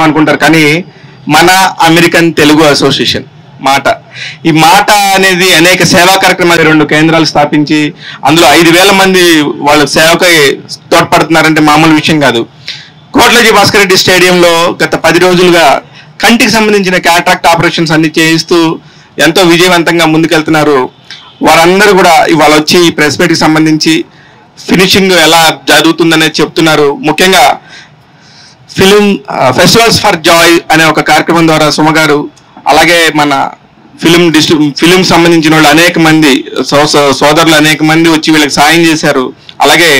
అనుకుంటారు కానీ మన అమెరికన్ తెలుగు అసోసియేషన్ మాట, ఈ మాట అనేది అనేక సేవా కార్యక్రమాలు 2 కేంద్రాలు స్థాపించి అందులో 5,000 మంది వాళ్ళ సేవకై తోడ్పడుతున్నారంటే మామూలు విషయం కాదు. కోట్లజీ భాస్కర్ రెడ్డి స్టేడియంలో గత 10 రోజులుగా కంటికి సంబంధించిన క్యాట్రాక్ట్ ఆపరేషన్స్ అన్ని చేయిస్తూ ఎంతో విజయవంతంగా ముందుకెళ్తున్నారు. వారందరూ కూడా ఇవాళ వచ్చి ఈ ప్రెస్ మీట్కి సంబంధించి ఫినిషింగ్ ఎలా జరుగుతుందనేది చెప్తున్నారు. ముఖ్యంగా ఫిలిం ఫెస్టివల్స్ ఫర్ జాయ్ అనే ఒక కార్యక్రమం ద్వారా సుమ గారు, అలాగే మన ఫిలిం సంబంధించిన వాళ్ళు అనేక మంది సోదరులు అనేక మంది వచ్చి వీళ్ళకి సాయం చేశారు. అలాగే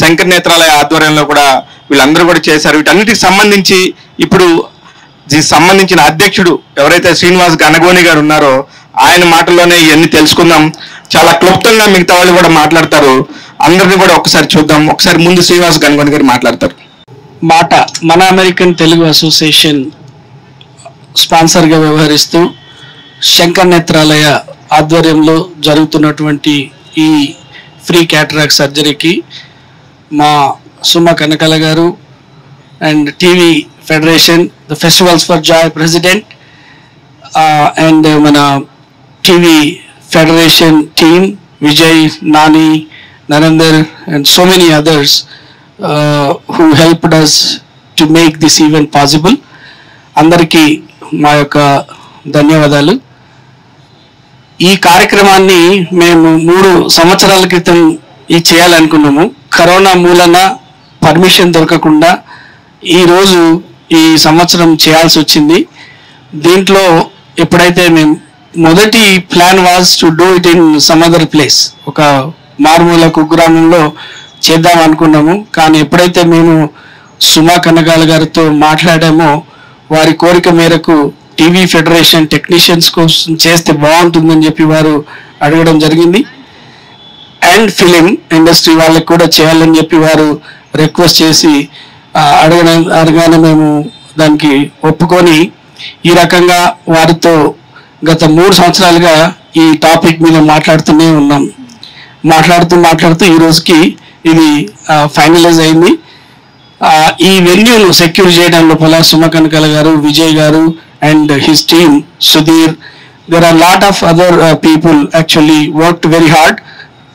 శంకర్ నేత్రాలయ ఆధ్వర్యంలో కూడా వీళ్ళందరూ కూడా చేశారు. వీటన్నిటికి సంబంధించి ఇప్పుడు సంబంధించిన అధ్యక్షుడు ఎవరైతే శ్రీనివాస్ గనగోని గారు ఉన్నారో ఆయన మాటల్లోనే ఇవన్నీ తెలుసుకుందాం. చాలా క్లుప్తంగా మిగతా వాళ్ళు కూడా మాట్లాడతారు. అందరినీ కూడా ఒకసారి చూద్దాం. ఒకసారి ముందు శ్రీనివాస్ గనగోని గారు మాట్లాడతారు. మాట మన అమెరికన్ తెలుగు అసోసియేషన్ స్పాన్సర్గా వ్యవహరిస్తూ శంకర్ నేత్రాలయ ఆధ్వర్యంలో జరుగుతున్నటువంటి ఈ ఫ్రీ క్యాటరాక్ట్ సర్జరీకి మా Suma Kanakala garu and TV federation, the festivals for joy president and మన TV federation team Vijay, Nani, Narender and so many others who helped us to make this event possible. అందరికీ మా యొక్క ధన్యవాదాలు. ఈ కార్యక్రమాన్ని మేము 3 సంవత్సరాల క్రితం చేయాలనుకున్నాము. కరోనా మూలన పర్మిషన్ దొరకకుండా ఈరోజు ఈ సంవత్సరం చేయాల్సి వచ్చింది. దీంట్లో ఎప్పుడైతే మేము మొదటి plan was to do it in some other place, ఒక మారుమూల కుగ్రామంలో చేద్దాం అనుకున్నాము. కానీ ఎప్పుడైతే మేము సుమా కనకాల గారితో మాట్లాడామో వారి కోరిక మేరకు టీవీ ఫెడరేషన్ టెక్నీషియన్స్ కోసం చేస్తే బాగుంటుందని చెప్పి వారు అడగడం జరిగింది. అండ్ ఫిలిం ఇండస్ట్రీ వాళ్ళకి కూడా చేయాలని చెప్పి వారు రిక్వెస్ట్ చేసి అడగానే మేము దానికి ఒప్పుకొని ఈ రకంగా వారితో గత 3 సంవత్సరాలుగా ఈ టాపిక్ మీద మాట్లాడుతూనే ఉన్నాం. మాట్లాడుతూ ఈ రోజుకి ఇది ఫైనలైజ్ అయింది. ఈ వెన్యూను సెక్యూర్ చేయడం లోపల సుమ కనకాల గారు, విజయ్ గారు and his team, Sudheer, there are lot of other people actually worked very hard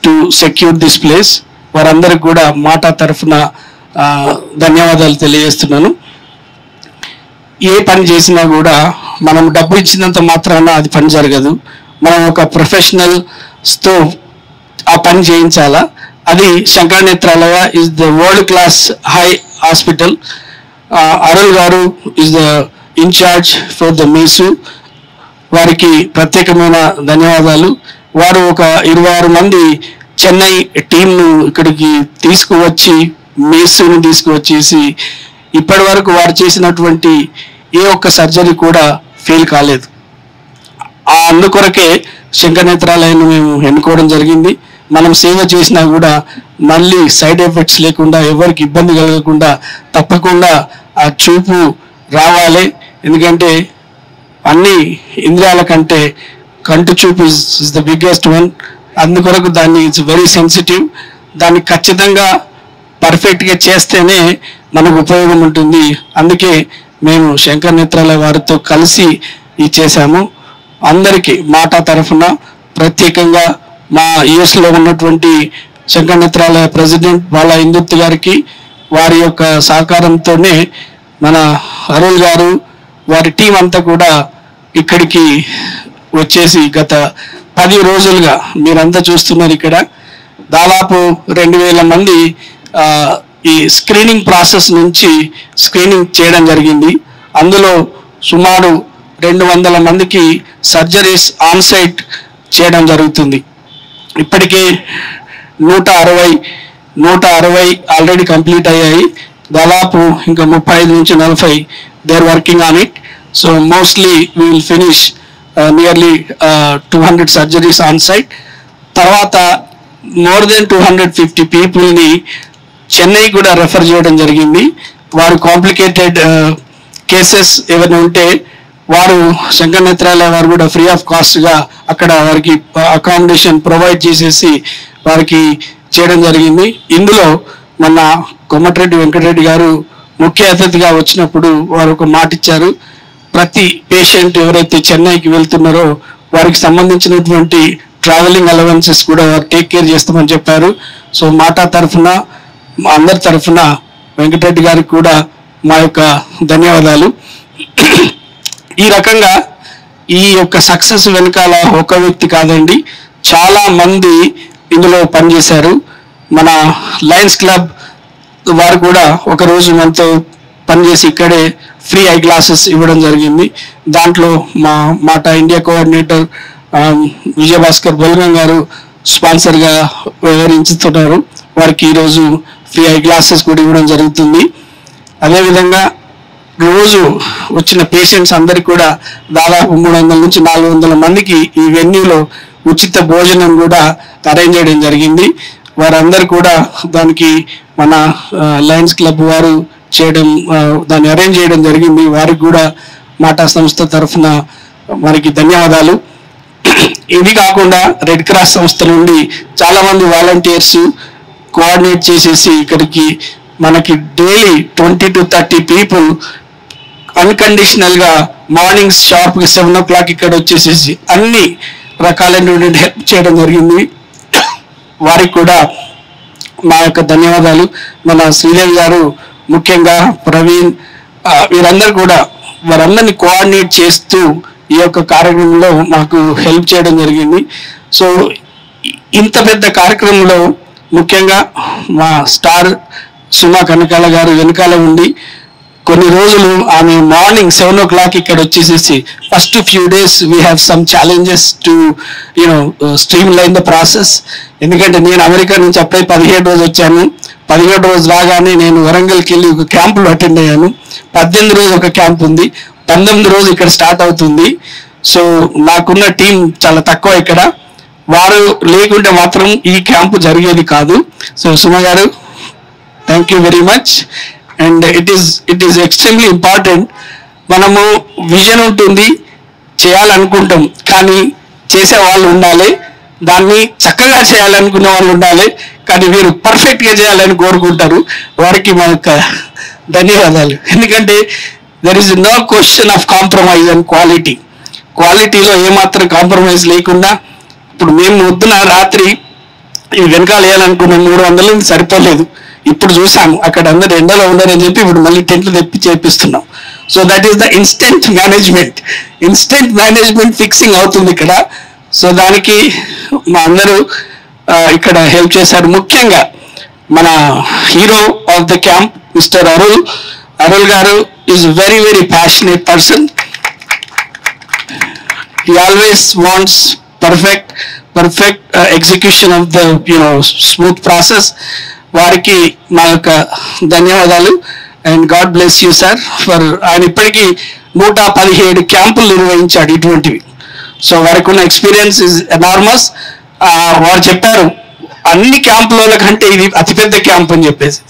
to secure this place. వారందరికి కూడా మాట తరఫున ధన్యవాదాలు తెలియజేస్తున్నాను. ఏ పని చేసినా కూడా మనం డబ్బు ఇచ్చినంత మాత్రాన అది పని జరగదు. మనం ఒక ప్రొఫెషనల్స్తో ఆ పని చేయించాలా. అది Shankar Netralaya is the world class high hospital. Arun garu is the incharge for the mess. వారికి ప్రత్యేకమైన ధన్యవాదాలు. వారు ఒక 26 మంది చెన్నై టీంను ఇక్కడికి తీసుకువచ్చి మీసుని తీసుకువచ్చేసి ఇప్పటి వరకు వారు చేసినటువంటి ఏ ఒక్క సర్జరీ కూడా ఫెయిల్ కాలేదు. అందుకొరకే శంకర్ నేత్రాలయాన్ని మేము ఎన్నుకోవడం జరిగింది. మనం సేవ చేసినా కూడా మళ్ళీ సైడ్ ఎఫెక్ట్స్ లేకుండా, ఎవరికి ఇబ్బంది కలగకుండా తప్పకుండా ఆ చూపు రావాలి. ఎందుకంటే అన్ని ఇంద్రియాల కంటే కంటి చూపు ఇస్ ద బిగ్గెస్ట్ వన్. అందుకొరకు దాన్ని ఇట్స్ వెరీ సెన్సిటివ్. దాన్ని ఖచ్చితంగా పర్ఫెక్ట్గా చేస్తేనే మనకు ఉపయోగం ఉంటుంది. అందుకే మేము శంకర్ నేత్రాలయ వారితో కలిసి ఇది చేశాము. అందరికీ మాట తరఫున ప్రత్యేకంగా మా యుఎస్లో ఉన్నటువంటి శంకర్ నేత్రాలయ ప్రెసిడెంట్ బాలా ఇందుర్తి గారికి, వారి యొక్క సహకారంతోనే మన అరుణ్ గారు, వారి టీం అంతా కూడా ఇక్కడికి వచ్చేసి గత 10 రోజులుగా మీరంతా చూస్తున్నారు. ఇక్కడ దాదాపు 2,000 మంది ఈ స్క్రీనింగ్ ప్రాసెస్ నుంచి స్క్రీనింగ్ చేయడం జరిగింది. అందులో సుమారు 200 మందికి సర్జరీస్ ఆన్సైట్ చేయడం జరుగుతుంది. ఇప్పటికే 160 ఆల్రెడీ కంప్లీట్ అయ్యాయి. దాదాపు ఇంకా 35 నుంచి 40 they are working on it. So mostly we will finish nearly 200 surgeries on site. తర్వాత మోర్ దెన్ 250 పీపుల్ని చెన్నై కూడా రెఫర్ చేయడం జరిగింది. వారు కాంప్లికేటెడ్ కేసెస్ ఏమైనా ఉంటే వారు శంకర్ నేత్రాలయ వారు కూడా ఫ్రీ ఆఫ్ కాస్ట్గా అక్కడ వారికి అకామిడేషన్ ప్రొవైడ్ చేసేసి వారికి చేయడం జరిగింది. ఇందులో మన కొమ్మటిరెడ్డి వెంకటరెడ్డి గారు ముఖ్య అతిథిగా వచ్చినప్పుడు వారు ఒక మాట ఇచ్చారు. ప్రతి పేషెంట్ ఎవరైతే చెన్నైకి వెళ్తున్నారో వారికి సంబంధించినటువంటి ట్రావెలింగ్ అలవెన్సెస్ కూడా వారు టేక్ కేర్ చేస్తామని చెప్పారు. సో మాటా తరఫున, మా అందరి తరఫున వెంకటరెడ్డి గారికి కూడా మా యొక్క ధన్యవాదాలు. ఈ రకంగా ఈ యొక్క సక్సెస్ వెనకాల ఒక వ్యక్తి కాదండి, చాలా మంది ఇందులో పనిచేశారు. మన లయన్స్ క్లబ్ వారు కూడా ఒకరోజు మనతో పనిచేసి ఇక్కడే ఫ్రీ ఐ గ్లాసెస్ ఇవ్వడం జరిగింది. దాంట్లో మా మాటా ఇండియా కోఆర్డినేటర్ విజయభాస్కర్ బొల్గం గారు స్పాన్సర్గా వ్యవహరించుతున్నారు. వారికి ఈరోజు ఫ్రీ ఐ గ్లాసెస్ కూడా ఇవ్వడం జరుగుతుంది. అదేవిధంగా రోజు వచ్చిన పేషెంట్స్ అందరికి కూడా దాదాపు 300 నుంచి 400 మందికి ఈ వెన్యూలో ఉచిత భోజనం కూడా అరేంజ్ చేయడం జరిగింది. వారందరూ కూడా దానికి మన లయన్స్ క్లబ్ వారు చేయడం, దాన్ని అరేంజ్ చేయడం జరిగింది. వారికి కూడా మాటా సంస్థ తరఫున వారికి ధన్యవాదాలు. ఇది కాకుండా రెడ్ క్రాస్ సంస్థ నుండి చాలామంది వాలంటీర్స్ కోఆర్డినేట్ చేసేసి ఇక్కడికి మనకి డైలీ 20 to 30 పీపుల్ అన్కండిషనల్గా మార్నింగ్ షార్ప్గా 7 o'clock ఇక్కడ వచ్చేసేసి అన్ని రకాలైనటువంటి హెల్ప్ చేయడం జరిగింది. వారికి కూడా మా యొక్క ధన్యవాదాలు. మన శ్రీదేవి గారు, ముఖ్యంగా ప్రవీణ్, వీరందరూ కూడా వారందరినీ కోఆర్డినేట్ చేస్తూ ఈ యొక్క కార్యక్రమంలో మాకు హెల్ప్ చేయడం జరిగింది. సో ఇంత పెద్ద కార్యక్రమంలో ముఖ్యంగా మా స్టార్ సుమా కనకాల గారు వెనకాల ఉండి కొన్ని రోజులు ఆమె మార్నింగ్ 7 o'clock ఇక్కడ వచ్చేసేసి first few days we have some challenges to stream line the process. ఎందుకంటే నేను అమెరికా నుంచి అప్పుడే 17 రోజు వచ్చాను. 17 రోజు రాగానే నేను వరంగల్కి వెళ్ళి ఒక క్యాంపులో అటెండ్ అయ్యాను. 18 రోజు ఒక క్యాంప్ ఉంది, 19 రోజు ఇక్కడ స్టార్ట్ అవుతుంది. సో నాకున్న టీం చాలా తక్కువ ఇక్కడ. వారు లేకుంటే మాత్రం ఈ క్యాంపు జరిగేది కాదు. సో సుమ గారు, thank you very much. And it is extremely important. మనము విజన్ ఉంటుంది, చేయాలనుకుంటాం, కానీ చేసే వాళ్ళు ఉండాలి. దాన్ని చక్కగా చేయాలనుకునే వాళ్ళు ఉండాలి, కానీ వీరు పర్ఫెక్ట్గా చేయాలని కోరుకుంటారు. వారికి మా యొక్క ధన్యవాదాలు. ఎందుకంటే there is no question of compromise and quality. క్వాలిటీలో ఏమాత్రం కాంప్రమైజ్ లేకుండా, ఇప్పుడు మేము వద్దున రాత్రి ఈ వెనకాల వేయాలనుకున్న 300 సరిపోలేదు. ఇప్పుడు చూసాము అక్కడ అందరు ఎండలో ఉన్నారని చెప్పి ఇప్పుడు మళ్ళీ టెంట్లు తెప్పి చేపిస్తున్నాం. So that is the instant management fixing అవుతుంది ఇక్కడ. సో దానికి మా అందరూ ఇక్కడ హెల్ప్ చేశారు. ముఖ్యంగా మన hero of the camp mister Arul garu is very very passionate person. He always wants perfect execution of the smooth process. వారికి మా యొక్క ధన్యవాదాలు. And God bless you sir for. ఆయన ఇప్పటికీ 117 క్యాంపులు నిర్వహించాడు ఇటువంటివి. సో వారికి ఉన్న ఎక్స్పీరియన్స్ ఇస్ ఎనార్మస్. వారు చెప్పారు అన్ని క్యాంపుల కంటే ఇది అతిపెద్ద క్యాంప్ అని చెప్పేసి.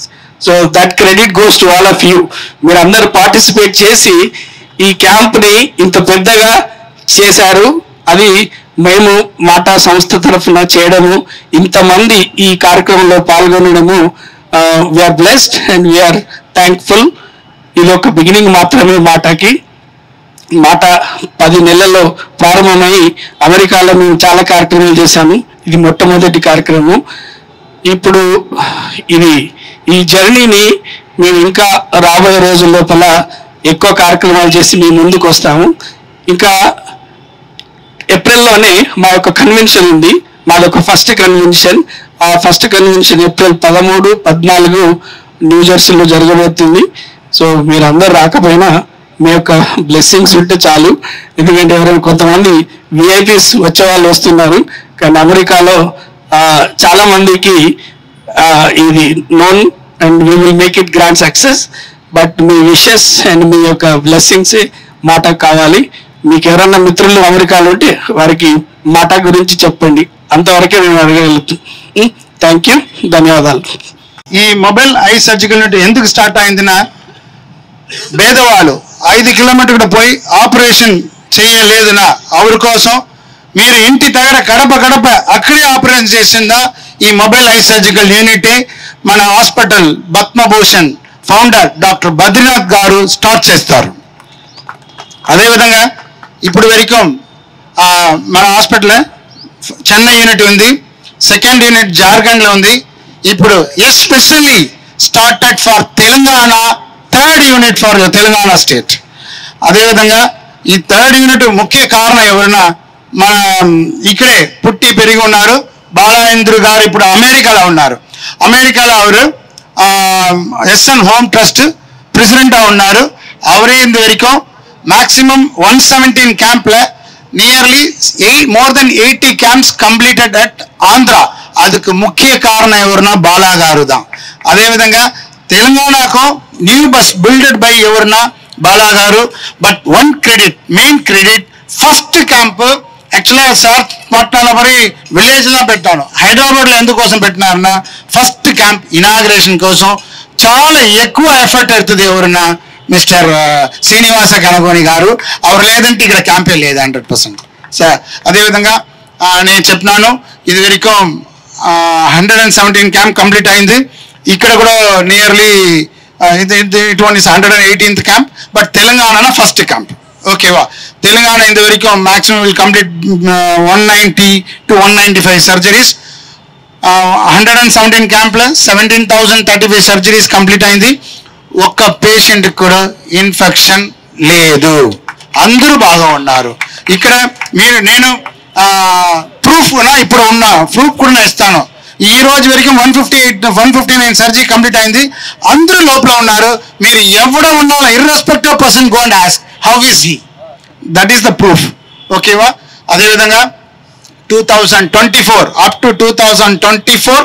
So that credit goes to all of you. మీరు అందరూ పార్టిసిపేట్ చేసి ఈ క్యాంప్ని ఇంత పెద్దగా చేశారు. అది మేము మాటా సంస్థ తరఫున చేయడము, ఇంతమంది ఈ కార్యక్రమంలో పాల్గొనడము, we are blessed and we are thankful. ఇది ఒక బిగినింగ్ మాత్రమే మాటాకి. మాట 10 నెలల్లో ప్రారంభమై అమెరికాలో మేము చాలా కార్యక్రమాలు చేశాము. ఇది మొట్టమొదటి కార్యక్రమం. ఇప్పుడు ఈ జర్నీని మేము ఇంకా రాబోయే రోజుల లోపల ఎక్కువ కార్యక్రమాలు చేసి మీ ముందుకు వస్తాము. ఇంకా ఏప్రిల్లోనే మా యొక్క కన్వెన్షన్ ఉంది. మాదొక ఫస్ట్ కన్వెన్షన్. ఆ ఫస్ట్ కన్వెన్షన్ ఏప్రిల్ 13, 14 న్యూజెర్సీలో జరగబోతుంది. సో మీరు అందరు రాకపోయినా మీ యొక్క బ్లెస్సింగ్స్ ఉంటే చాలు. ఎందుకంటే ఎవరైనా కొంతమంది విఐపీస్ వచ్చే వాళ్ళు వస్తున్నారు, కానీ అమెరికాలో చాలా మందికి ఇది known and we will make it grand success. But మీ విషెస్ అండ్ మీ యొక్క బ్లెస్సింగ్స్ మాటకు కావాలి. మీకు ఎవరన్నా మిత్రులు అమెరికాలో ఉంటే వారికి మాట గురించి చెప్పండి. అంతవరకే మేము అడగలుగుతాం. థ్యాంక్ యూ, ధన్యవాదాలు. ఈ మొబైల్ ఐ సర్జికల్ యూనిట్ ఎందుకు స్టార్ట్ అయిందినా, పేదవాళ్ళు 5 కిలోమీటర్లు పోయి ఆపరేషన్ చేయలేదునా అవరి కోసం మీరు ఇంటి దగ్గర గడప అక్కడే ఆపరేషన్ చేసిందా ఈ మొబైల్ ఐ సర్జికల్ యూనిట్ మన hospital Padma Bhushan founder doctor Badrinath గారు స్టార్ట్ చేస్తారు. అదేవిధంగా ఇప్పుడు వరకు మన హాస్పిటల్ చెన్నై యూనిట్ ఉంది, సెకండ్ యూనిట్ జార్ఖండ్లో ఉంది. ఇప్పుడు especially started for Telangana, third unit for Telangana state. అదేవిధంగా ఈ థర్డ్ యూనిట్ ముఖ్య కారణం ఎవరైనా మన ఇక్కడే పుట్టి పెరిగి ఉన్నారు. బాలాయేంద్రు గారు ఇప్పుడు అమెరికాలో ఉన్నారు. అమెరికాలో అవరు ఎస్ఎన్ హోమ్ ట్రస్ట్ ప్రెసిడెంట్గా ఉన్నారు. అవరే ఇంత వరకు maximum 117 camp nearly more than 80 camps completed at Andhra. ಅದಕ್ಕೆ ಮುಖ್ಯ ಕಾರಣ ఎవరన్నా బాలా గారు దా. అదే విధంగా తెలంగాణకు న్యూ బస్ బిల్డెడ్ బై ఎవరన్నా బాలా గారు. But one credit, main credit, first camp యాక్చువల్గా సార్ పట్నాల మరి విలేజ్లో పెట్టాను. హైదరాబాద్లో ఎందుకోసం పెట్టినారన్నా ఫస్ట్ క్యాంప్ ఇనాగ్రేషన్ కోసం చాలా ఎక్కువ ఎఫర్ట్ అవుతుంది ఎవరన్నా మిస్టర్ శ్రీనివాస కనగోని గారు. అవరు లేదంటే ఇక్కడ క్యాంపే లేదు 100%. సార్ అదేవిధంగా నేను చెప్పినాను ఇది వరకు 117 క్యాంప్ కంప్లీట్ అయింది. ఇక్కడ కూడా nearly it one is 118th camp. But Telangana first camp. ఓకేవా, తెలంగాణ ఇంతవరకు maximum will complete 190 to 195 surgeries. 117 క్యాంప్లో 17,035 సర్జరీస్ కంప్లీట్ అయింది. ఒక్క పేషెంట్ కూడా ఇన్ఫెక్షన్ లేదు, అందరూ బాగా ఉన్నారు. ఇక్కడ నేను ప్రూఫ్ ఇప్పుడు ఉన్న ప్రూఫ్ కూడా ఇస్తాను. ఈ రోజు వరకు 159 సర్జరీ కంప్లీట్ అయింది, అందరూ లోపల ఉన్నారు. మీరు ఎవడో ఉన్నా irrespective of person go and ask how is he, that is the proof. ఓకేవా, అదేవిధంగా 2024 అప్ టు 2024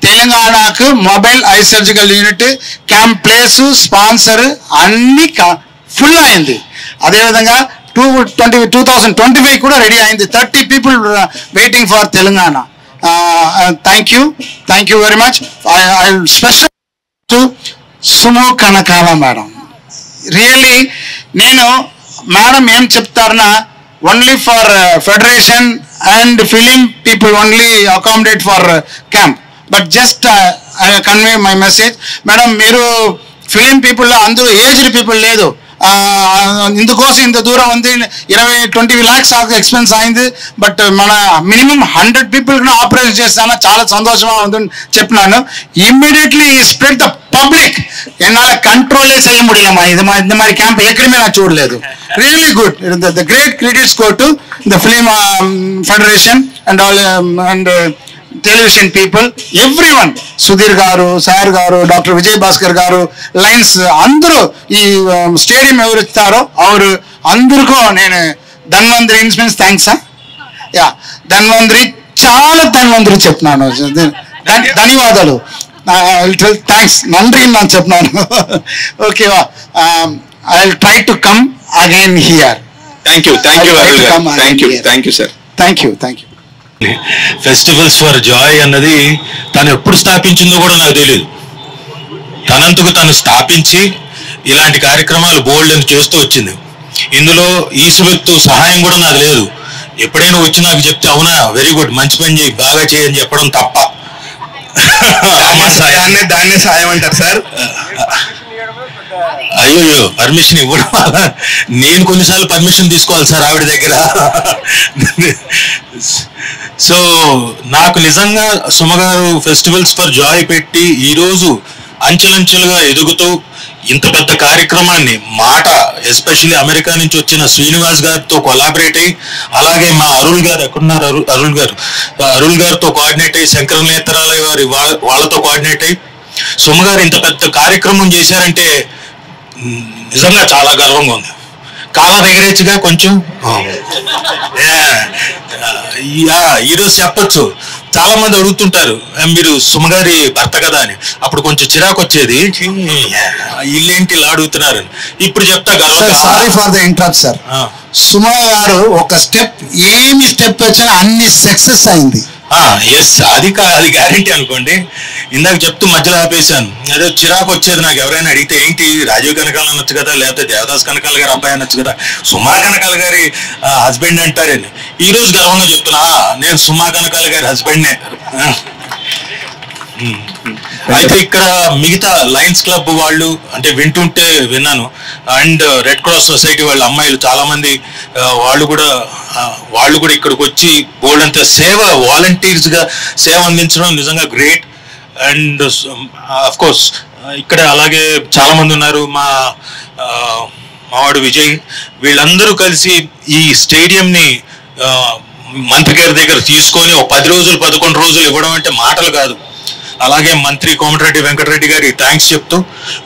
తెలంగాణకు mobile eye surgical unit camp place sponsor అన్ని ఫుల్ అయింది. అదేవిధంగా 2025 కూడా రెడీ అయింది. 30 people waiting for Telangana. Thank you very much. I special to Suma Kanakala madam. Really నేను madam ఏం చెప్తారన్నా only for federation and film people only accommodate for camp, but just I convey my message. Madam, మీరు film people అందరూ aged people లేదు, ఇందుకోసం ఇంత దూరం ఉంది, 20 lakhs ఎక్స్పెన్స్ అయింది. బట్ మన మినిమం 100 people ఆపరేషన్ చేస్తాను, చాలా సంతోషంగా ఉందని చెప్పినాను. Immediately spread the public. ఎన్నాళ్ళ కంట్రోలే చేయ ముడియమ్మా, ఇది మరి క్యాంప్ ఎక్కడమే నాకు చూడలేదు. Really good. The great credits go to the film federation and all and television people, everyone. Sudheer గారు, సార్ గారు, డాక్టర్ విజయ్ భాస్కర్ గారు, లైన్స్ అందరూ ఈ స్టేడియం ఎవరు ఇస్తారో అవరు అందరికీ నేను ధన్వంతరి ఇన్స్పెన్స్ థ్యాంక్స్. యా, ధన్వంతరి చాలా ధన్వంతరి చెప్తున్నాను, ధన్యవాదాలు, థ్యాంక్స్, నంద్రి అని చెప్తున్నాను. ఓకేవా, I will try to come again here. Thank you sir. Thank you. Festivals for joy అన్నది తను ఎప్పుడు స్థాపించిందో కూడా నాకు తెలియదు. తనంతకు తను స్థాపించి ఇలాంటి కార్యక్రమాలు బోల్డ్ అని చేస్తూ వచ్చింది. ఇందులో ఈశ్వత్తు సహాయం కూడా నాకు లేదు. ఎప్పుడైనా వచ్చి నాకు చెప్తే అవునా వెరీ గుడ్, మంచి పని చేయి, బాగా చేయని చెప్పడం తప్ప. దాన్నే సాయం అంటారు సార్. అయ్యో, పర్మిషన్ ఇవ్వడం, నేను కొన్నిసార్లు పర్మిషన్ తీసుకోవాలి సార్ ఆవిడ దగ్గర. సో నాకు నిజంగా సుమగారు ఫెస్టివల్స్ ఫర్ జాయ్ పెట్టి ఈరోజు అంచెలంచెలుగా ఎదుగుతూ ఇంత పెద్ద కార్యక్రమాన్ని మాట ఎస్పెషల్లీ అమెరికా నుంచి వచ్చిన శ్రీనివాస్ గారితో కొలాబరేట్ అయ్యి, అలాగే మా అరుల్ గారు ఎక్కడున్నారు, అరుల్ గారితో కోఆర్డినేట్ అయ్యి, శంకర నేత్రాలయ గారి వాళ్ళతో కోఆర్డినేట్ అయ్యి సుమగారు ఇంత పెద్ద కార్యక్రమం చేశారంటే నిజంగా చాలా గర్వంగా ఉంది. కాలం ఎగరేచ్చుగా కొంచెం ఈరోజు చెప్పచ్చు. చాలా మంది అడుగుతుంటారు మీరు సుమగారి భర్త కదా అని. అప్పుడు కొంచెం చిరాకు వచ్చేది, ఇల్లేంటి ఇలా అడుగుతున్నారని. ఇప్పుడు చెప్తా గర్వంగా. Sorry for the interrupt sir. Suma గారు ఒక స్టెప్ వచ్చినా అన్ని సక్సెస్ అయింది. ఎస్, అది గ్యారంటీ అనుకోండి. ఇందాక చెప్తూ మధ్యలో ఆపేశాను. అదే చిరాకు వచ్చేది నాకు. ఎవరైనా అడిగితే ఏంటి రాజీవ్ కనకాల అనొచ్చు కదా, లేకపోతే దేవదాస్ కనకాల గారి అబ్బాయి అనొచ్చు కదా, సుమా కనకాల గారి హస్బెండ్ అంటారని. ఈ రోజు గర్వంగా చెప్తున్నా, నేను సుమా కనకాల గారి హస్బెండ్నే. అయితే ఇక్కడ మిగతా లయన్స్ క్లబ్ వాళ్ళు అంటే వింటుంటే విన్నాను, అండ్ రెడ్ క్రాస్ సొసైటీ వాళ్ళ అమ్మాయిలు చాలా మంది వాళ్ళు కూడా ఇక్కడికి వచ్చి బోల్డ్ అంత సేవ వాలంటీర్స్ గా సేవ అందించడం నిజంగా గ్రేట్. అండ్ అఫ్ కోర్స్ ఇక్కడ అలాగే చాలా మంది ఉన్నారు, మావాడు విజయ్, వీళ్ళందరూ కలిసి ఈ స్టేడియంని మంత్రి గారి దగ్గర తీసుకొని ఒక 10 రోజులు 11 రోజులు ఇవ్వడం అంటే మాటలు కాదు. అలాగే మంత్రి కోమటిరెడ్డి వెంకటరెడ్డి గారికి థ్యాంక్స్ చెప్తూ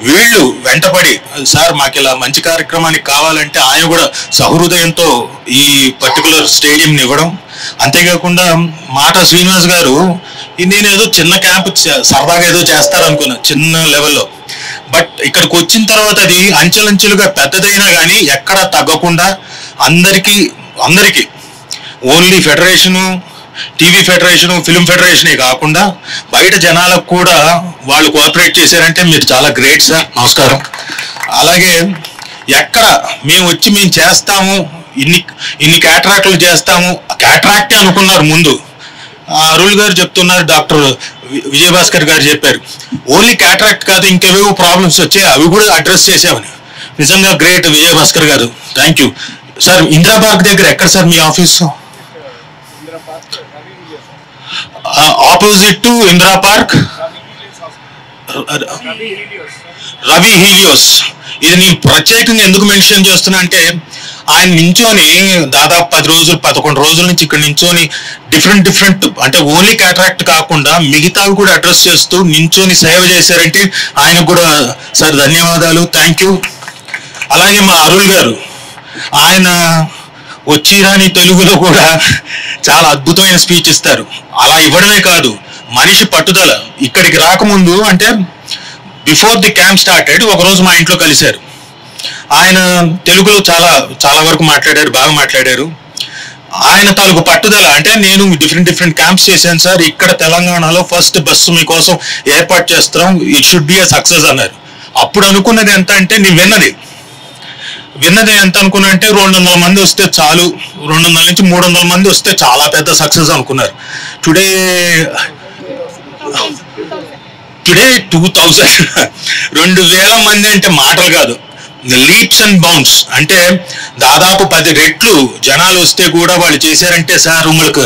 వీళ్ళు వెంటపడి సార్ మాకు ఇలా మంచి కార్యక్రమానికి కావాలంటే ఆయన కూడా సహృదయంతో ఈ పర్టికులర్ స్టేడియంని ఇవ్వడం. అంతేకాకుండా మాట శ్రీనివాస్ గారు నేను ఏదో చిన్న క్యాంప్ సరదాగా ఏదో చేస్తారనుకున్నా చిన్న లెవెల్లో, బట్ ఇక్కడికి వచ్చిన తర్వాత అది అంచెలంచెలుగా పెద్దదైనా కానీ ఎక్కడ తగ్గకుండా అందరికీ only federation, TV federation, film ఫెడరేషనే కాకుండా బయట జనాలకు కూడా వాళ్ళు కోఆపరేట్ చేశారంటే మీరు చాలా గ్రేట్ సార్, నమస్కారం. అలాగే ఎక్కడ మేము చేస్తాము ఇన్ని క్యాటరాక్ట్లు చేస్తాము, క్యాటరాక్టే అనుకున్నారు ముందు. అరుళ్ గారు చెప్తున్నారు, డాక్టర్ విజయభాస్కర్ గారు చెప్పారు ఓన్లీ క్యాటరాక్ట్ కాదు ఇంకేవేవో ప్రాబ్లమ్స్ వచ్చాయి అవి కూడా అడ్రస్ చేసామని. నిజంగా గ్రేట్ విజయభాస్కర్ గారు, thank you sir. Indira park దగ్గర ఎక్కడ sir me office? Opposite to Indira park, Ravi Helios. ఇది నేను ప్రత్యేకంగా ఎందుకు మెన్షన్ చేస్తున్నా అంటే ఆయన నించోని దాదాపు 10 రోజులు 11 రోజుల నుంచి ఇక్కడ నించోని డిఫరెంట్ అంటే ఓన్లీ క్యాటరాక్ట్ కాకుండా మిగతావి కూడా అడ్రస్ చేస్తూ నించోని సేవ చేశారంటే ఆయనకు కూడా సార్ ధన్యవాదాలు, థ్యాంక్ యూ. అలాగే మా అరుళ్ గారు, ఆయన వచ్చిరాని తెలుగులో కూడా చాలా అద్భుతమైన స్పీచ్ ఇస్తారు. అలా ఇవ్వడమే కాదు, మనిషి పట్టుదల. ఇక్కడికి రాకముందు అంటే బిఫోర్ ది క్యాంప్ స్టార్టెడ్ ఒకరోజు మా ఇంట్లో కలిశారు. ఆయన తెలుగులో చాలా వరకు మాట్లాడారు, బాగా మాట్లాడారు. ఆయన తాలూకు పట్టుదల అంటే నేను డిఫరెంట్ క్యాంప్స్ చేశాను సార్, ఇక్కడ తెలంగాణలో ఫస్ట్ బస్సు మీకోసం ఏర్పాటు చేస్తాం, it should be a success అన్నారు. అప్పుడు అనుకున్నది ఎంత అంటే నేను విన్నది ఎంత అనుకున్నా అంటే 200 మంది వస్తే చాలు, 200 నుంచి 300 మంది వస్తే చాలా పెద్ద సక్సెస్ అనుకున్నారు. టుడే 2000 మంది అంటే మాటలు కాదు, లీప్స్ అండ్ బౌండ్స్. అంటే దాదాపు 10 రెట్లు జనాలు వస్తే కూడా వాళ్ళు చేశారంటే సార్ உங்களுக்கு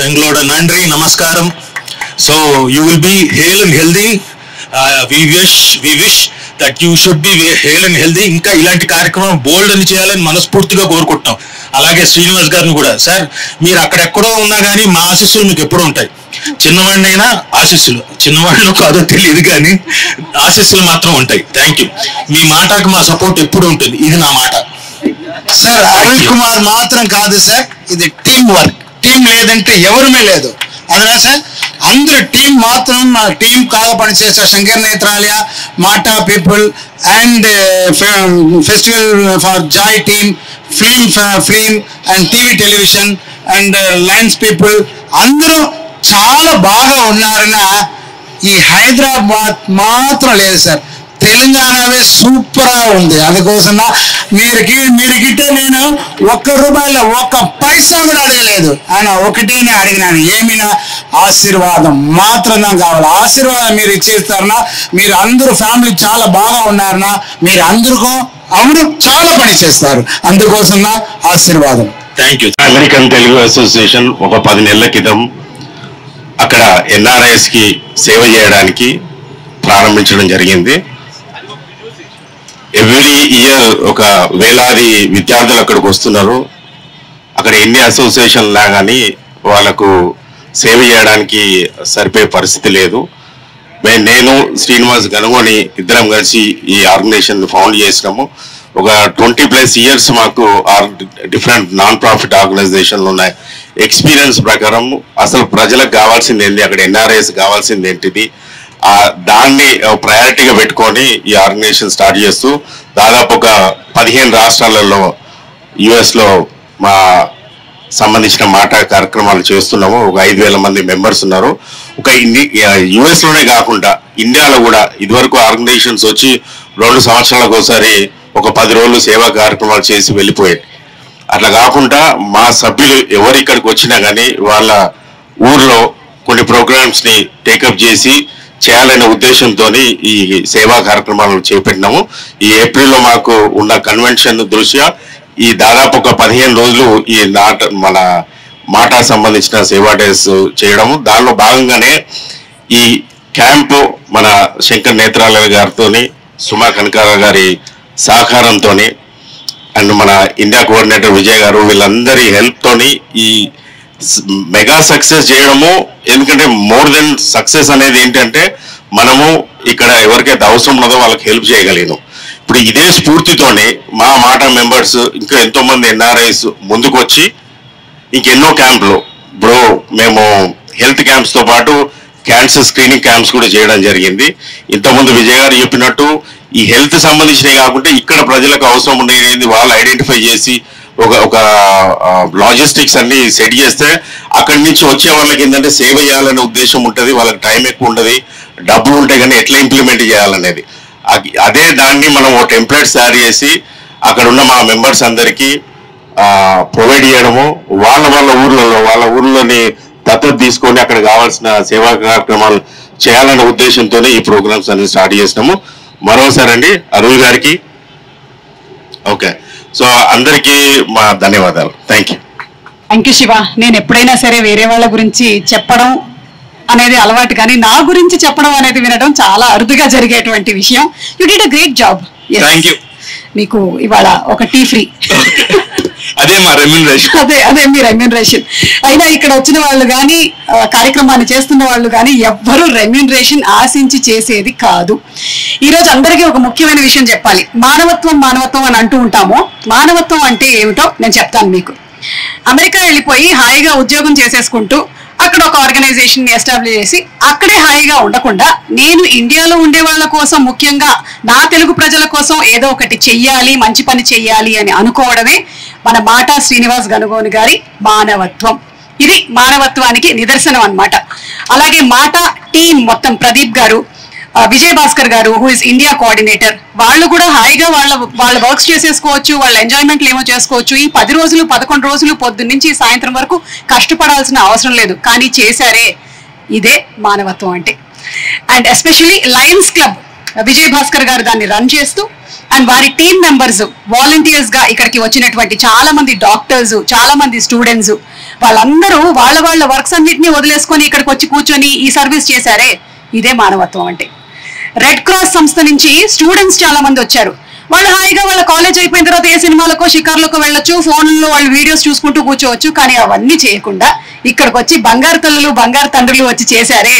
எங்களோட நன்றி நமஸ்காரம். So you will be hail and healthy. we wish that you should be hale and healthy. ఇంకా ఇలాంటి కార్యక్రమం బోల్డ్ అని చేయాలని మనస్ఫూర్తిగా కోరుకుంటున్నాం. అలాగే శ్రీనివాస్ గారిని కూడా, సార్ మీరు అక్కడెక్కడో ఉన్నా కానీ మా ఆశీస్సులు మీకు ఎప్పుడూ ఉంటాయి. చిన్నవాడినైనా ఆశీస్సులు, చిన్నవాడిలో కాదో తెలియదు కానీ ఆశీస్సులు మాత్రం ఉంటాయి. Thank you. మీ మాటకు మా సపోర్ట్ ఎప్పుడు ఉంటుంది, ఇది నా మాట సార్. అరుణ్ కుమార్ మాత్రం కాదు సార్, ఇది టీం వర్క్. టీం లేదంటే ఎవరుమే లేదు, అదనా సార్. అందరూ టీం మాత్రం మా టీం కాగా పనిచేస్తారు. శంకర్ నేత్రాలయ, మాటా people and festival for Joy team, film and TV television and Lions people అందరూ చాలా బాగా ఉన్నారన్న. ఈ హైదరాబాద్ మాత్రం లేదు సార్, తెలంగాణవే సూపర్గా ఉంది. అందుకోసం మీరు గిట్టే నేను ₹1 1 పైసా కూడా అడగలేదు, ఆయన ఒకటేనే అడిగినాను, ఏమైనా ఆశీర్వాదం మాత్రం నాకు కావాలి. ఆశీర్వాదం మీరు ఇచ్చేస్తారన్నా, మీరు అందరూ ఫ్యామిలీ చాలా బాగా ఉన్నారన్నా, మీరు అందరికీ అవును చాలా పని చేస్తారు, అందుకోసం ఆశీర్వాదం. Thank you. American Telugu association ఒక 10 నెలల క్రితం అక్కడ ఎన్ఆర్ఐఎస్ కి సేవ చేయడానికి ప్రారంభించడం జరిగింది. ఎవ్రీ ఇయర్ ఒక వేలాది విద్యార్థులు అక్కడికి వస్తున్నారు. అక్కడ ఎన్ని అసోసియేషన్లా కానీ వాళ్ళకు సేవ చేయడానికి సరిపోయే పరిస్థితి లేదు. నేను శ్రీనివాస్ గనుగోని ఇద్దరం కలిసి ఈ ఆర్గనైజేషన్ ఫౌండ్ చేసినాము. ఒక 20+ ఇయర్స్ మాకు డిఫరెంట్ నాన్ ప్రాఫిట్ ఆర్గనైజేషన్లు ఉన్నాయి. ఎక్స్పీరియన్స్ ప్రకారం అసలు ప్రజలకు కావాల్సింది ఏంటి, అక్కడ ఎన్ఆర్ఐఎస్ కావాల్సింది ఏంటిది, దాన్ని ప్రయారిటీగా పెట్టుకొని ఈ ఆర్గనైజేషన్ స్టార్ట్ చేస్తూ దాదాపు ఒక 15 రాష్ట్రాలలో యుఎస్లో మా సంబంధించిన మాట కార్యక్రమాలు చేస్తున్నాము. ఒక 5,000 మంది మెంబర్స్ ఉన్నారు. ఒక యుఎస్లోనే కాకుండా ఇండియాలో కూడా ఇదివరకు ఆర్గనైజేషన్స్ వచ్చి 2 సంవత్సరాలకు ఒకసారి ఒక 10 రోజులు సేవా కార్యక్రమాలు చేసి వెళ్ళిపోయాయి. అట్లా కాకుండా మా సభ్యులు ఎవరు ఇక్కడికి వచ్చినా కానీ వాళ్ళ ఊర్లో కొన్ని ప్రోగ్రామ్స్ని టేకప్ చేసి చేయాలనే ఉద్దేశంతో ఈ సేవా కార్యక్రమాలను చేపట్టినాము. ఈ ఏప్రిల్లో మాకు ఉన్న కన్వెన్షన్ దృష్ట్యా ఈ దాదాపు ఒక 15 రోజులు ఈ మన మాట సంబంధించిన సేవా డేస్ చేయడము. దానిలో భాగంగానే ఈ క్యాంపు మన శంకర్ నేత్రాలయ గారితో, సుమా కనకాల గారి సహకారంతో అండ్ మన ఇండియా కోఆర్డినేటర్ విజయ్ గారు వీళ్ళందరి హెల్ప్తోని ఈ మెగా సక్సెస్ చేయడము. ఎందుకంటే మోర్ దెన్ సక్సెస్ అనేది ఏంటంటే మనము ఇక్కడ ఎవరికైతే అవసరం ఉన్నదో వాళ్ళకి హెల్ప్ చేయగలిగినాం. ఇప్పుడు ఇదే స్ఫూర్తితోనే మా మాట మెంబర్స్ ఇంకా ఎంతో మంది ఎన్ఆర్ఐస్ ముందుకు వచ్చి ఇంకెన్నో క్యాంపులు, ఇప్పుడు మేము హెల్త్ క్యాంప్స్తో పాటు క్యాన్సర్ స్క్రీనింగ్ క్యాంప్స్ కూడా చేయడం జరిగింది. ఇంతకుముందు విజయ్ గారు చెప్పినట్టు ఈ హెల్త్ సంబంధించినవి కాకుండా ఇక్కడ ప్రజలకు అవసరం ఉండేది వాళ్ళు ఐడెంటిఫై చేసి ఒక లాజిస్టిక్స్ అన్ని సెట్ చేస్తే అక్కడి నుంచి వచ్చే వాళ్ళకి ఏంటంటే సేవ చేయాలనే ఉద్దేశం ఉంటుంది. వాళ్ళకి టైం ఎక్కువ ఉంటుంది, డబ్బులు ఉంటాయి, కానీ ఎట్లా ఇంప్లిమెంట్ చేయాలనేది అదే దాన్ని మనం ఒక టెంప్లెట్స్ తయారు చేసి అక్కడ ఉన్న మా మెంబర్స్ అందరికీ ప్రొవైడ్ చేయడము, వాళ్ళ ఊర్లోని దత్తత తీసుకొని అక్కడ కావాల్సిన సేవా కార్యక్రమాలు చేయాలనే ఉద్దేశంతోనే ఈ ప్రోగ్రామ్స్ అన్ని స్టార్ట్ చేసినాము. మరోసారి అండి అరుణ్ గారికి ఓకే. సో అందరికీ మా ధన్యవాదాలు. Thank you Shiva. నేను ఎప్పుడైనా సరే వేరే వాళ్ళ గురించి చెప్పడం అనేది అలవాటు, కానీ నా గురించి చెప్పడం అనేది వినడం చాలా అరుదుగా జరిగేటువంటి విషయం. You did a great job. Thank you. మీకు ఇవాళ ఒక టీ ఫ్రీ. అదే మా రెమ్యూనరేషన్. అదే మీ రెమ్యూనరేషన్. అయినా ఇక్కడ వచ్చిన వాళ్ళు కానీ కార్యక్రమాన్ని చేస్తున్న వాళ్ళు కానీ ఎవ్వరూ రెమ్యూనరేషన్ ఆశించి చేసేది కాదు. ఈరోజు అందరికీ ఒక ముఖ్యమైన విషయం చెప్పాలి. మానవత్వం అని అంటూ ఉంటాము. మానవత్వం అంటే ఏమిటో నేను చెప్తాను మీకు. అమెరికా వెళ్ళిపోయి హాయిగా ఉద్యోగం చేసేసుకుంటూ అక్కడ ఒక ఆర్గనైజేషన్ ని ఎస్టాబ్లిష్ చేసి అక్కడే హాయిగా ఉండకుండా నేను ఇండియాలో ఉండే వాళ్ళ కోసం, ముఖ్యంగా నా తెలుగు ప్రజల కోసం ఏదో ఒకటి చెయ్యాలి, మంచి పని చెయ్యాలి అని అనుకోవడమే మన మాట శ్రీనివాస్ గనుగోని గారి మానవత్వం. ఇది మానవత్వానికి నిదర్శనం అన్నమాట. అలాగే మాట టీం మొత్తం ప్రదీప్ గారు, విజయ్ భాస్కర్ గారు హూ ఇస్ ఇండియా కోఆర్డినేటర్, వాళ్ళు కూడా హాయిగా వాళ్ళ వర్క్స్ చేసేసుకోవచ్చు, వాళ్ళ ఎంజాయ్మెంట్లు ఏమో చేసుకోవచ్చు. ఈ 10 రోజులు 11 రోజులు పొద్దున్న నుంచి సాయంత్రం వరకు కష్టపడాల్సిన అవసరం లేదు, కానీ చేశారే, ఇదే మానవత్వం అంటే. And especially Lions club Vijay Bhaskar గారు దాన్ని రన్ చేస్తూ అండ్ వారి టీం మెంబర్స్ వాలంటీర్స్ గా ఇక్కడికి వచ్చినటువంటి చాలా మంది డాక్టర్స్, చాలా మంది స్టూడెంట్స్, వాళ్ళందరూ వాళ్ళ వర్క్స్ అన్నింటినీ వదిలేసుకొని ఇక్కడికి వచ్చి కూర్చొని ఈ సర్వీస్ చేశారే, ఇదే మానవత్వం అంటే. రెడ్ క్రాస్ సంస్థ నుంచి స్టూడెంట్స్ చాలా మంది వచ్చారు. వాళ్ళు హాయిగా వాళ్ళ కాలేజ్ అయిపోయిన తర్వాత ఏ సినిమాలకో షికార్లకో వెళ్ళొచ్చు, ఫోన్లో వాళ్ళు వీడియోస్ చూసుకుంటూ కూర్చోవచ్చు, కానీ అవన్నీ చేయకుండా ఇక్కడికి వచ్చి బంగారు తల్లులు బంగారు తండ్రులు వచ్చి చేశారే,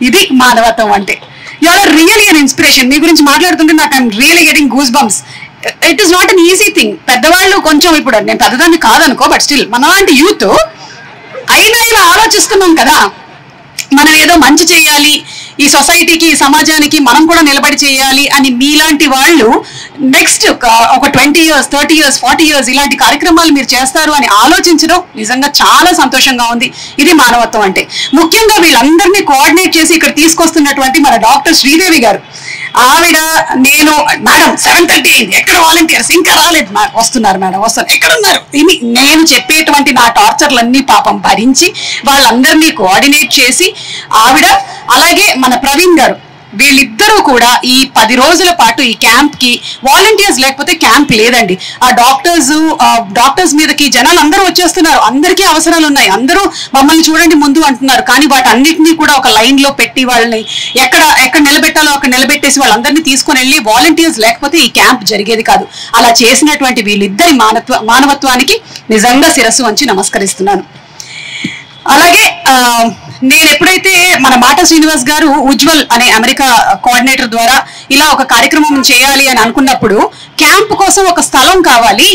ఇది మానవత్వం అంటే. You are really an inspiration. మీ గురించి మాట్లాడుతుంటే నాకు I'm really getting goose bumps. It is not an easy thing. పెద్దవాళ్ళు కొంచెం, ఇప్పుడు నేను పెద్దదాన్ని కాదనుకో, బట్ స్టిల్ మనలాంటి యూత్ అయినా ఆలోచిస్తున్నాం కదా, మనం ఏదో మంచి చేయాలి, ఈ సొసైటీకి, ఈ సమాజానికి మనం కూడా నిలబడి చేయాలి అని మీలాంటి వాళ్ళు నెక్స్ట్ ఒక 20 years 30 years 40 years ఇలాంటి కార్యక్రమాలు మీరు చేస్తారు అని ఆలోచించడం నిజంగా చాలా సంతోషంగా ఉంది. ఇది మానవత్వం అంటే. ముఖ్యంగా వీళ్ళందరినీ కోఆర్డినేట్ చేసి ఇక్కడ తీసుకొస్తున్నటువంటి మన డాక్టర్ శ్రీదేవి గారు, ఆవిడ నేను మేడం 7:30 అయింది, ఎక్కడ వాలంటీర్స్ ఇంకా రాలేదు, వస్తున్నారు మేడం వస్తారు, ఎక్కడున్నారు, నేను చెప్పేటువంటి నా టార్చర్లన్నీ పాపం భరించి వాళ్ళందరినీ కోఆర్డినేట్ చేసి ఆవిడ, అలాగే మన ప్రవీణ్ గారు, వీళ్ళిద్దరూ కూడా ఈ 10 రోజుల పాటు ఈ క్యాంప్ కి వాలంటీర్స్ లేకపోతే క్యాంప్ లేదండి. ఆ డాక్టర్స్ మీదకి జనాలు అందరూ వచ్చేస్తున్నారు, అందరికీ అవసరాలు ఉన్నాయి, అందరూ మమ్మల్ని చూడండి ముందు అంటున్నారు, కానీ వాటన్నిటినీ కూడా ఒక లైన్ లో పెట్టి వాళ్ళని ఎక్కడ నిలబెట్టాలో అక్కడ నిలబెట్టేసి వాళ్ళందరినీ తీసుకొని వెళ్ళి వాలంటీర్స్ లేకపోతే ఈ క్యాంప్ జరిగేది కాదు. అలా చేసినటువంటి వీళ్ళిద్దరి మానవత్వానికి నిజంగా శిరస్సు వంచి నమస్కరిస్తున్నాను. అలాగే నేను ఎప్పుడైతే మన మాట శ్రీనివాస్ గారు ఉజ్వల్ అనే అమెరికా కోఆర్డినేటర్ ద్వారా ఇలా ఒక కార్యక్రమం చేయాలి అని అనుకున్నప్పుడు క్యాంప్ కోసం ఒక స్థలం కావాలి,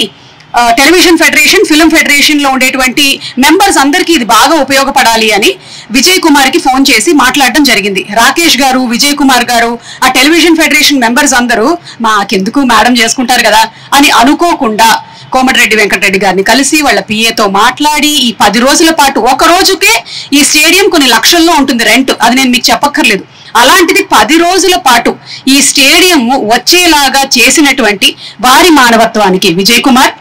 టెలివిజన్ ఫెడరేషన్, ఫిల్మ్ ఫెడరేషన్ లో ఉండేటువంటి మెంబర్స్ అందరికీ ఇది బాగా ఉపయోగపడాలి అని విజయ్ కుమార్ కి ఫోన్ చేసి మాట్లాడడం జరిగింది. రాకేష్ గారు, విజయ్ కుమార్ గారు, ఆ టెలివిజన్ ఫెడరేషన్ మెంబర్స్ అందరూ మాకెందుకు మేడం చేసుకుంటారు కదా అని అనుకోకుండా కోమటిరెడ్డి వెంకటరెడ్డి గారిని కలిసి వాళ్ళ పిఏతో మాట్లాడి ఈ 10 రోజుల పాటు, ఒక రోజుకే ఈ స్టేడియం కొన్ని లక్షల్లో ఉంటుంది రెంట్, అది నేను మీకు చెప్పక్కర్లేదు. అలాంటిది 10 రోజుల పాటు ఈ స్టేడియం వచ్చేలాగా చేసినటువంటి వారి మానవత్వానికి విజయ్ కుమార్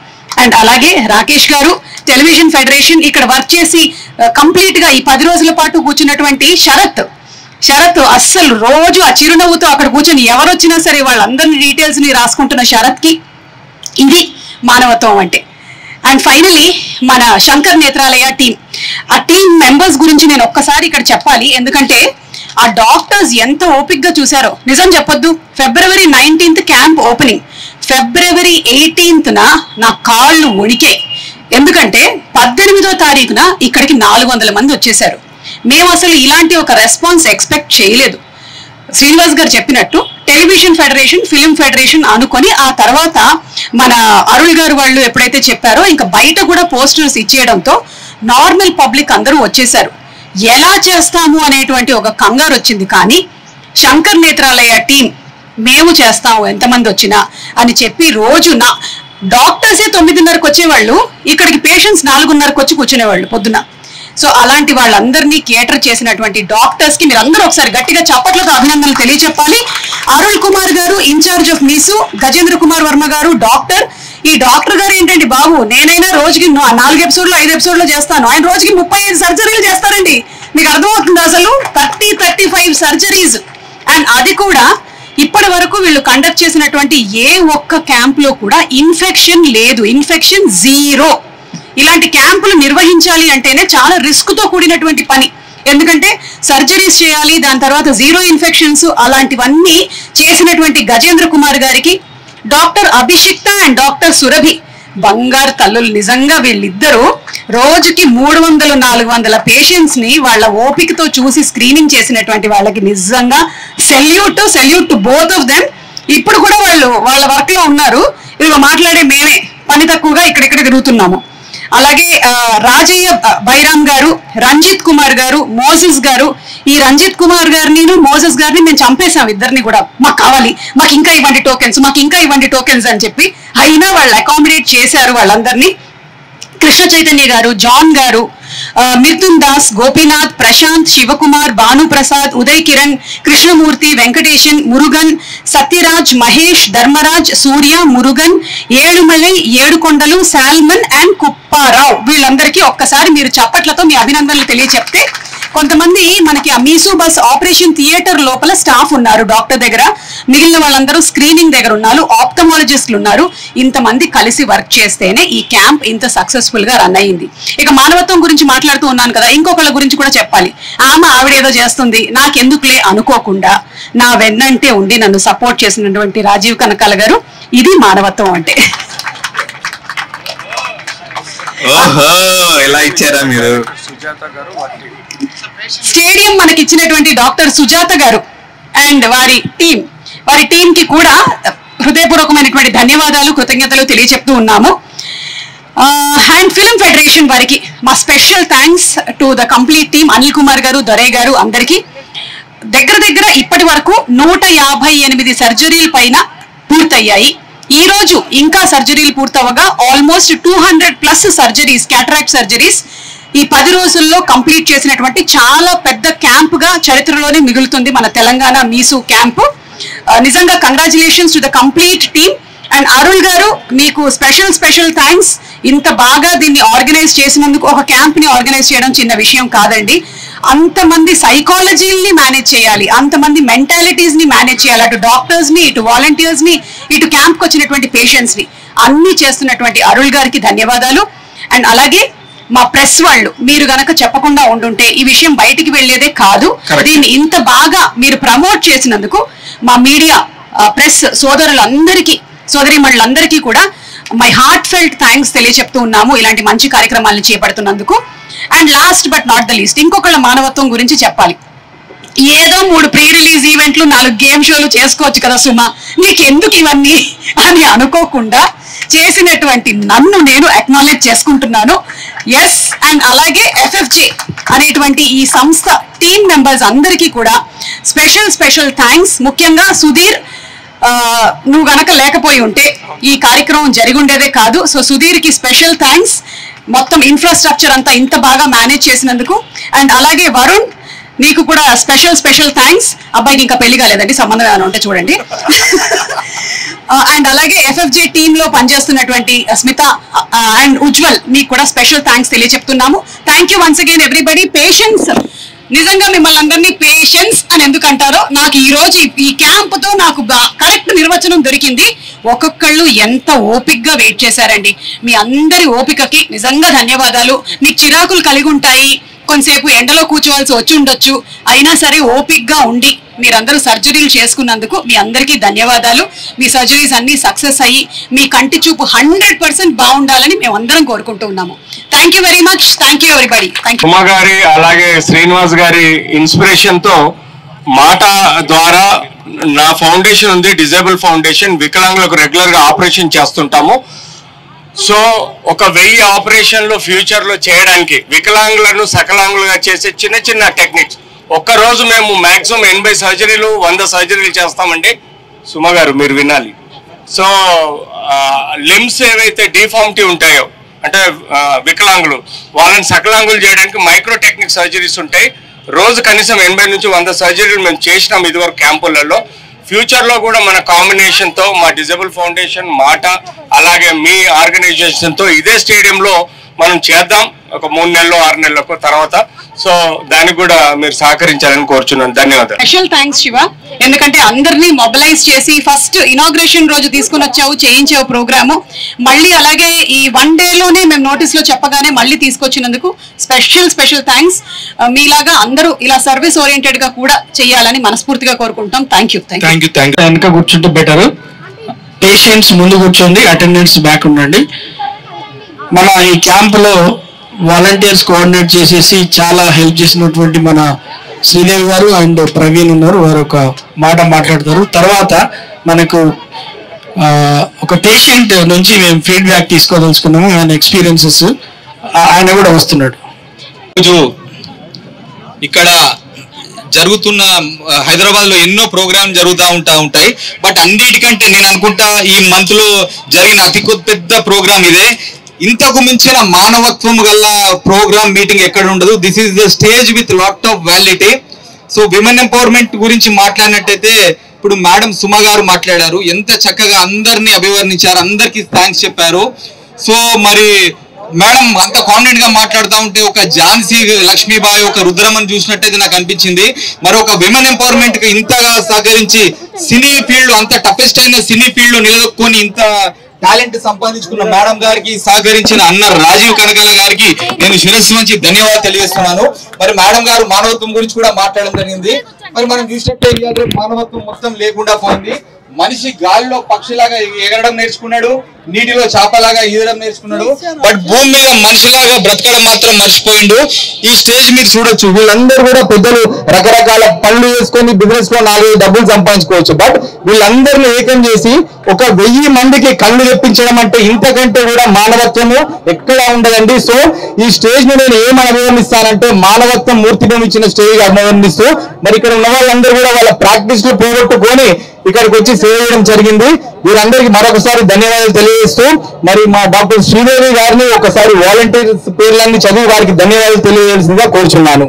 అండ్ అలాగే రాకేష్ గారు, టెలివిజన్ ఫెడరేషన్ ఇక్కడ వర్క్ చేసి కంప్లీట్ గా ఈ 10 రోజుల పాటు కూర్చున్నటువంటి శరత్ అస్సలు రోజు ఆ చిరునవ్వుతో అక్కడ కూర్చొని ఎవరు వచ్చినా సరే వాళ్ళందరినీ డీటెయిల్స్ ని రాసుకుంటున్న శరత్ కి ఇది మానవత్వం అంటే. అండ్ ఫైనలీ మన శంకర్ నేత్రాలయ టీం, ఆ టీం మెంబర్స్ గురించి నేను ఒక్కసారి ఇక్కడ చెప్పాలి. ఎందుకంటే ఆ డాక్టర్స్ ఎంత ఓపిక్గా చూసారో. నిజం చెప్పొద్దు, February 19th camp opening, February 18th నా కాళ్ళు వణికాయి. ఎందుకంటే 18వ తారీఖున ఇక్కడికి 400 మంది వచ్చేసారు. మేము అసలు ఇలాంటి ఒక రెస్పాన్స్ ఎక్స్పెక్ట్ చేయలేదు. శ్రీనివాస్ గారు చెప్పినట్టు టెలివిజన్ ఫెడరేషన్, ఫిలిం ఫెడరేషన్ అనుకొని ఆ తర్వాత మన అరుణ్ గారు వాళ్ళు ఎప్పుడైతే చెప్పారో ఇంకా బయట కూడా పోస్టర్స్ ఇచ్చేయడంతో నార్మల్ పబ్లిక్ అందరూ వచ్చేసారు. ఎలా చేస్తాము అనేటువంటి ఒక కంగారు వచ్చింది. కానీ శంకర్ నేత్రాలయ టీం మేము చేస్తాము ఎంతమంది వచ్చినా అని చెప్పి రోజు డాక్టర్సే 9:30కి వచ్చేవాళ్ళు, ఇక్కడికి పేషెంట్స్ 4:30కి వచ్చి కూర్చునేవాళ్ళు పొద్దున. సో అలాంటి వాళ్ళందరినీ కేటర్ చేసినటువంటి డాక్టర్స్ కి మీరందరూ ఒకసారి గట్టిగా చప్పట్లతో అభినందనలు తెలియచెప్పాలి. అరుణ్ కుమార్ గారు ఇన్ఛార్జ్ ఆఫ్ మీసు, గజేంద్ర కుమార్ వర్మ గారు డాక్టర్. ఈ డాక్టర్ గారు ఏంటండి బాబు, నేనైనా రోజుకి 4 ఎపిసోడ్లు 5 ఎపిసోడ్లు చేస్తాను, ఆయన రోజుకి 35 సర్జరీలు చేస్తారండి. మీకు అర్థమవుతుంది అసలు 30-35 సర్జరీస్. అండ్ అది కూడా ఇప్పటి వరకు వీళ్ళు కండక్ట్ చేసినటువంటి ఏ ఒక్క క్యాంప్ లో కూడా ఇన్ఫెక్షన్ లేదు, ఇన్ఫెక్షన్ 0. ఇలాంటి క్యాంపులు నిర్వహించాలి అంటేనే చాలా రిస్క్ తో కూడినటువంటి పని. ఎందుకంటే సర్జరీస్ చేయాలి, దాని తర్వాత 0 ఇన్ఫెక్షన్స్, అలాంటివన్నీ చేసినటువంటి గజేంద్ర కుమార్ గారికి, డాక్టర్ అభిషిక్త అండ్ డాక్టర్ సురభి బంగారు తల్లులు. నిజంగా వీళ్ళిద్దరూ రోజుకి 300-400 పేషెంట్స్ ని వాళ్ళ ఓపికతో చూసి స్క్రీనింగ్ చేసినటువంటి వాళ్ళకి నిజంగా salute to both of them. ఇప్పుడు కూడా వాళ్ళు వాళ్ళ వర్క్ లో ఉన్నారు. ఇదిగో మాట్లాడే మేమే పని తక్కువగా ఇక్కడిక్కడ తిరుగుతున్నాము. అలాగే రాజయ్య బైరామ్ గారు, రంజిత్ కుమార్ గారు, మోసెస్ గారు. ఈ రంజిత్ కుమార్ గారిని, మోసెస్ గారిని మేము చంపేశాం ఇద్దరిని కూడా. మాకు కావాలి, మాకు ఇంకా ఇవ్వండి టోకెన్స్, మాకు ఇంకా ఇవ్వండి టోకెన్స్ అని చెప్పి. అయినా వాళ్ళు అకామిడేట్ చేశారు వాళ్ళందరినీ. కృష్ణ చైతన్య గారు, జాన్ గారు, మిథున్ దాస్, గోపీనాథ్, ప్రశాంత్, శివకుమార్, భానుప్రసాద్, ఉదయ్ కిరణ్, కృష్ణమూర్తి, వెంకటేశన్, మురుగన్, సత్యరాజ్, మహేష్, ధర్మరాజ్, సూర్య, మురుగన్, ఏడుమలై, ఏడుకొండలు, సాల్మన్ అండ్ కుప్పారావు. వీళ్ళందరికీ ఒక్కసారి మీరు చప్పట్లతో మీ అభినందనలు తెలియచెప్తే. కొంతమంది మనకి ఆ మీసు బస్ ఆపరేషన్ థియేటర్ లోపల స్టాఫ్ ఉన్నారు డాక్టర్ దగ్గర, మిగిలిన వాళ్ళందరూ స్క్రీనింగ్ దగ్గర ఉన్నారు, ఆప్థమాలజిస్టులు ఉన్నారు. ఇంతమంది కలిసి వర్క్ చేస్తేనే ఈ క్యాంప్ ఇంత సక్సెస్ఫుల్ గా రన్ అయ్యింది. ఇక మానవత్వం గురించి మాట్లాడుతూ ఉన్నాను కదా, ఇంకొకళ్ళ గురించి కూడా చెప్పాలి. ఆవిడేదో చేస్తుంది నాకెందుకులే అనుకోకుండా నా వెన్నంటే ఉండి నన్ను సపోర్ట్ చేసినటువంటి రాజీవ్ కనకాల గారు. ఇది మానవత్వం అంటే. ఓహో, ఎలా ఇచ్చారా మీరు. స్టేడియం మనకి ఇచ్చినటువంటి డాక్టర్ సుజాత గారు అండ్ వారి టీం కి కూడా హృదయపూర్వకమైనటువంటి ధన్యవాదాలు, కృతజ్ఞతలు తెలియచెప్తూ ఉన్నాము. అండ్ ఫిల్మ్ ఫెడరేషన్ వారికి మా special thanks to the complete team. Anil Kumar గారు, దొరై గారు అందరికీ. దగ్గర ఇప్పటి వరకు 158 సర్జరీల పైన పూర్తయ్యాయి. ఈ రోజు ఇంకా సర్జరీలు పూర్తవగా ఆల్మోస్ట్ 200+ సర్జరీస్, క్యాటరాక్ట్ సర్జరీస్ ఈ 10 రోజుల్లో కంప్లీట్ చేసినటువంటి చాలా పెద్ద క్యాంప్ గా చరిత్రలోనే మిగులుతుంది మన తెలంగాణ మీసు క్యాంపు. నిజంగా congratulations to the complete team. And Arun గారు, మీకు స్పెషల్ థ్యాంక్స్. ఇంత బాగా దీన్ని ఆర్గనైజ్ చేసినందుకు. ఒక క్యాంప్ ని ఆర్గనైజ్ చేయడం చిన్న విషయం కాదండి. అంతమంది సైకాలజీని మేనేజ్ చేయాలి, అంతమంది మెంటాలిటీస్ ని మేనేజ్ చేయాలి, అటు డాక్టర్స్ ని, ఇటు వాలంటీర్స్ ని, ఇటు క్యాంప్ కి వచ్చినటువంటి పేషెంట్స్ ని అన్ని చేస్తున్నటువంటి అరుణ్ గారికి ధన్యవాదాలు. అండ్ అలాగే మా ప్రెస్ వాళ్ళు, మీరు గనక చెప్పకుండా ఉండుంటే ఈ విషయం బయటికి వెళ్లేదే కాదు. దీన్ని ఇంత బాగా మీరు ప్రమోట్ చేసినందుకు మా మీడియా ప్రెస్ సోదరులందరికీ, సోదరీమణులందరికీ కూడా మై హార్ట్ ఫెల్ట్ థ్యాంక్స్ తెలియచెప్తూ ఉన్నాము ఇలాంటి మంచి కార్యక్రమాలను చేపడుతున్నందుకు. And last but not the least, ఇంకొకళ్ళ మానవత్వం గురించి చెప్పాలి. ఏదో 3 ప్రీ రిలీజ్ ఈవెంట్లు, 4 గేమ్ షోలు చేసుకోవచ్చు కదా సుమా, నీకెందుకు ఇవన్నీ అని అనుకోకుండా చేసినటువంటి నన్ను నేను అక్నాలెడ్జ్ చేసుకుంటున్నాను. ఎస్. అండ్ అలాగే FFJ అనేటువంటి ఈ సంస్థ టీమ్ మెంబర్స్ అందరికీ కూడా స్పెషల్ థ్యాంక్స్. ముఖ్యంగా సుధీర్, నువ్వు గనక లేకపోయి ఉంటే ఈ కార్యక్రమం జరిగుండేదే కాదు. సో సుధీర్ కి స్పెషల్ థ్యాంక్స్, మొత్తం ఇన్ఫ్రాస్ట్రక్చర్ అంతా ఇంత బాగా మేనేజ్ చేసినందుకు. అండ్ అలాగే వరుణ్, నీకు కూడా స్పెషల్ థ్యాంక్స్. అబ్బాయికి ఇంకా పెళ్లి కాలేదండి, సంబంధం ఏమైనా ఉంటే చూడండి. అండ్ అలాగే FFJ టీమ్ లో పనిచేస్తున్నటువంటి స్మిత అండ్ ఉజ్వల్, మీకు కూడా స్పెషల్ థ్యాంక్స్ తెలియచెప్తున్నాము. Thank you once again everybody. Patience నిజంగా మిమ్మల్ని అందరినీ పేషెన్స్ అని ఎందుకు అంటారో నాకు ఈ రోజు ఈ క్యాంప్ తో నాకు కరెక్ట్ నిర్వచనం దొరికింది. ఒక్కొక్కళ్ళు ఎంత ఓపిక్గా వెయిట్ చేశారండి. మీ అందరి ఓపికకి నిజంగా ధన్యవాదాలు. మీకు చిరాకులు కలిగి ఉంటాయి, కొంతసేపు ఎండలో కూర్చోవాల్సి వచ్చి ఉండొచ్చు, అయినా సరే ఓపిక్గా ఉండి మీరందరూ సర్జరీలు చేసుకున్నందుకు మీ అందరికీ ధన్యవాదాలు. మీ సర్జరీస్ అన్ని సక్సెస్ అయ్యి మీ కంటి చూపు 100% బాగుండాలని మేము అందరం కోరుకుంటూ ఉన్నాము. Thank you very much. Thank you everybody. Thank you. Uma గారి అలాగే శ్రీనివాస్ గారి ఇన్స్పిరేషన్ తో మాట ద్వారా నా ఫౌండేషన్ ఉంది, డిజేబుల్ ఫౌండేషన్. వికలాంగులకు రెగ్యులర్ గా ఆపరేషన్ చేస్తుంటాము. సో 1000 ఆపరేషన్లు ఫ్యూచర్ లో చేయడానికి వికలాంగులను సకలాంగులుగా చేసే చిన్న చిన్న టెక్నిక్స్. ఒక్కరోజు మేము మాక్సిమం 80 సర్జరీలు 100 సర్జరీలు చేస్తామండి. సుమ గారు మీరు వినాలి. సో లిమ్స్ ఏవైతే డిఫార్మిటీ ఉంటాయో అంటే వికలాంగులు వాళ్ళని సకలాంగులు చేయడానికి మైక్రో టెక్నిక్ సర్జరీస్ ఉంటాయి. రోజు కనీసం 80 నుంచి 100 సర్జరీలు మేము చేసినాం ఇదివరకు క్యాంపులలో. ఫ్యూచర్ లో కూడా మన కాంబినేషన్ తో మా డిజేబుల్ ఫౌండేషన్ మాట అలాగే మీ ఆర్గనైజేషన్ తో ఇదే స్టేడియంలో మనం చేద్దాం ఒక 3 నెలలు 6 నెలలకు తర్వాత. సో దానికి కూడా మీరు సహకరించాలని కోరుచున్నాను. ధన్యవాదాలు. స్పెషల్ థ్యాంక్స్ శివ, ఎందుకంటే అందరినీ మొబిలైజ్ చేసి ఫస్ట్ ఇనాగ్రేషన్ రోజు తీసుకుని వచ్చావు, చేయించావు ప్రోగ్రాము. మళ్ళీ అలాగే ఈ 1 డేలోనే మేము నోటీస్ లో చెప్పగానే మళ్ళీ తీసుకొచ్చినందుకు స్పెషల్ థ్యాంక్స్. మీలాగా అందరూ ఇలా సర్వీస్ ఓరియంటెడ్ గా కూడా చేయాలని మనస్ఫూర్తిగా కోరుకుంటాం. Thank you. వెనక కూర్చుంటే బెటర్. పేషెంట్స్ ముందు కూర్చోండి, అటెండెన్స్ బ్యాక్ ఉండండి. మన ఈ క్యాంపులో వాలంటీర్స్ కోఆర్డినేట్ చేసేసి చాలా హెల్ప్ చేసినటువంటి మన శ్రీదేవి గారు అండ్ ప్రవీణ్ ఉన్నారు. వారు ఒక మాట మాట్లాడతారు. తర్వాత మనకు ఒక పేషెంట్ నుంచి మేము ఫీడ్బ్యాక్ తీసుకోదలుచుకున్నాము, ఆయన ఎక్స్పీరియన్సెస్. ఆయన కూడా వస్తున్నాడు. ఇక్కడ జరుగుతున్న హైదరాబాద్ లో ఎన్నో ప్రోగ్రామ్ జరుగుతూ ఉంటాయి. బట్ అన్నిటికంటే నేను అనుకుంటా ఈ మంత్ లో జరిగిన అతి పెద్ద ప్రోగ్రామ్ ఇదే. ఇంతకు మించిన మానవత్వం గల ప్రోగ్రామ్ మీటింగ్ ఎక్కడ ఉండదు. This is the stage with lot of వ్యాలిటీ. So women empowerment గురించి మాట్లాడినట్టయితే ఇప్పుడు మేడం సుమ గారు మాట్లాడారు. ఎంత చక్కగా అందరినీ అభివర్ణించారు, అందరికి థ్యాంక్స్ చెప్పారు. సో మరి మేడం అంత కాన్ఫిడెంట్ గా మాట్లాడుతూ ఉంటే ఒక ఝాన్సీ లక్ష్మీబాయి, ఒక రుద్రమని చూసినట్టయితే నాకు అనిపించింది. మరి ఒక విమెన్ ఎంపవర్మెంట్ కి ఇంతగా సహకరించి సినీ ఫీల్డ్ అంత టఫెస్ట్ అయిన సినీ ఫీల్డ్ లో నిలదొక్కుని ఇంత టాలెంట్ సంపాదించుకున్న మేడం గారికి, సహకరించిన అన్న రాజీవ్ కనకాల గారికి నేను శిరస్సు నుంచి ధన్యవాదాలు తెలియజేస్తున్నాను. మరి మేడం గారు మానవత్వం గురించి కూడా మాట్లాడడం జరిగింది. మరి మనం చూసినట్టే మానవత్వం మొత్తం లేకుండా పోయింది. మనిషి గాలిలో పక్షిలాగా ఎగరడం నేర్చుకున్నాడు, నీటిలో చేపలాగా ఈదడం నేర్చుకున్నాడు, బట్ భూమి మీద మనిషిలాగా బ్రతకడం మాత్రం మర్చిపోయిండు. ఈ స్టేజ్ మీరు చూడొచ్చు, వీళ్ళందరూ కూడా పెద్దలు రకరకాల పనులు చేసుకొని బిజినెస్ లో 4 డబ్బులు సంపాదించుకోవచ్చు. బట్ వీళ్ళందరినీ ఏకం చేసి ఒక 1000 మందికి కళ్ళు తెప్పించడం అంటే ఇంతకంటే కూడా మానవత్వము ఎక్కడా ఉండదండి. సో ఈ స్టేజ్ ను నేను ఏమని అభివర్ణిస్తానంటే మానవత్వం మూర్తిని ఇచ్చిన స్టేజ్ అభివర్ణిస్తూ, మరి ఇక్కడ ఉన్న వాళ్ళందరూ కూడా వాళ్ళ ప్రాక్టీస్ లో పోగొట్టుకొని ఇక్కడికి వచ్చి సేవ చేయడం జరిగింది. వీరందరికీ మరొకసారి ధన్యవాదాలు తెలియజేస్తూ, మరి మా డాక్టర్ శ్రీదేవి గారిని ఒకసారి వాలంటీర్స్ పేర్లన్నీ చదివి వారికి ధన్యవాదాలు తెలియజేయాల్సిందిగా కోరుచున్నాను.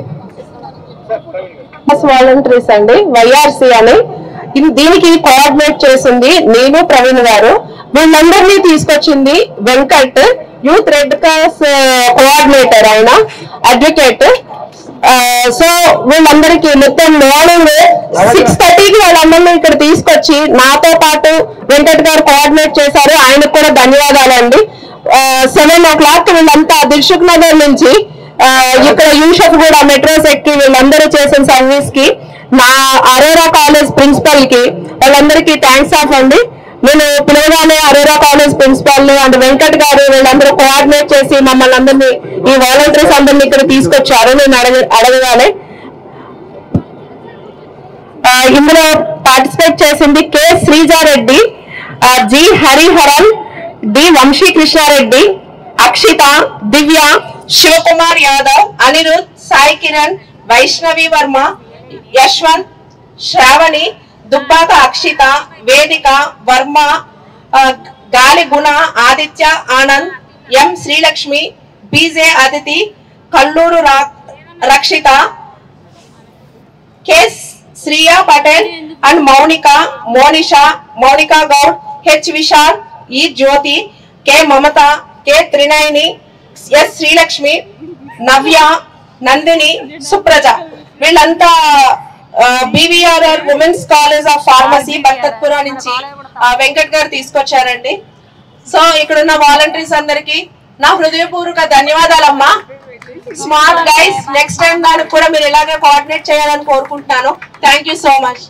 వాలంటీర్స్ అండి, వైఆర్సీ అని, దీనికి కోఆర్డినేట్ చేసింది నేను, ప్రవీణ్ గారు. వీళ్ళందరినీ తీసుకొచ్చింది Venkat, youth red cross coordinator, ఆయన అడ్వకేట్. సో వీళ్ళందరికీ మొత్తం మార్నింగ్ 6:30కి వాళ్ళందరినీ ఇక్కడ తీసుకొచ్చి నాతో పాటు వెంకట్ గారు కోఆర్డినేట్ చేశారు. ఆయనకు కూడా ధన్యవాదాలండి. 7 o'clock వీళ్ళంతా దిల్సుఖ్ నగర్ నుంచి ఇక్కడ యూషఫ్ కూడా మెట్రోస్ ఎక్కి వీళ్ళందరూ చేసిన సర్వీస్ కి, నా అరోరా కాలేజ్ ప్రిన్సిపల్ కి వాళ్ళందరికీ థ్యాంక్స్ ఆఫ్ అండి. నేను పిలవగానే Aurora college principal and Venkat గారు వీళ్ళందరూ కోఆర్డినేట్ చేసి మమ్మల్ని అందరినీ, ఈ వాలంటీర్స్ అందరినీ ఇక్కడ తీసుకొచ్చారు. నేను అడగగానే ఇందులో పార్టిసిపేట్ చేసింది K Srija Reddy, G Hariharan, D Vamsi Krishna Reddy, Akshita, Divya, Shivakumar Yadav, Anirudh, Sai Kiran, Vaishnavi Varma, Yashwanth, Sravani, Dubbaka Akshita, Vedika, Varma, Gali Guna, Aditya, Anand, M Srilakshmi, B J Aditi, Kalluru Rakshita, K Shriya Patel and Mounika, Monisha, Mounika Goud, H Vishal, E Jyothi, K Mamata, K Trinayani, S Srilakshmi, Navya, Nandini, Supraja. వీళ్ళంతా BVRR women's college of pharmacy బక్తత్పురా నుంచి వెంకట్ గారు తీసుకొచ్చారండి. సో ఇక్కడ ఉన్న వాలంటీర్స్ అందరికి నా హృదయపూర్వక ధన్యవాదాలమ్మా. స్మార్ట్ గైస్, నెక్స్ట్ టైం దానికి కూడా మీరు ఇలాగే కోఆర్డినేట్ చేయాలని కోరుకుంటున్నాను. Thank you so much.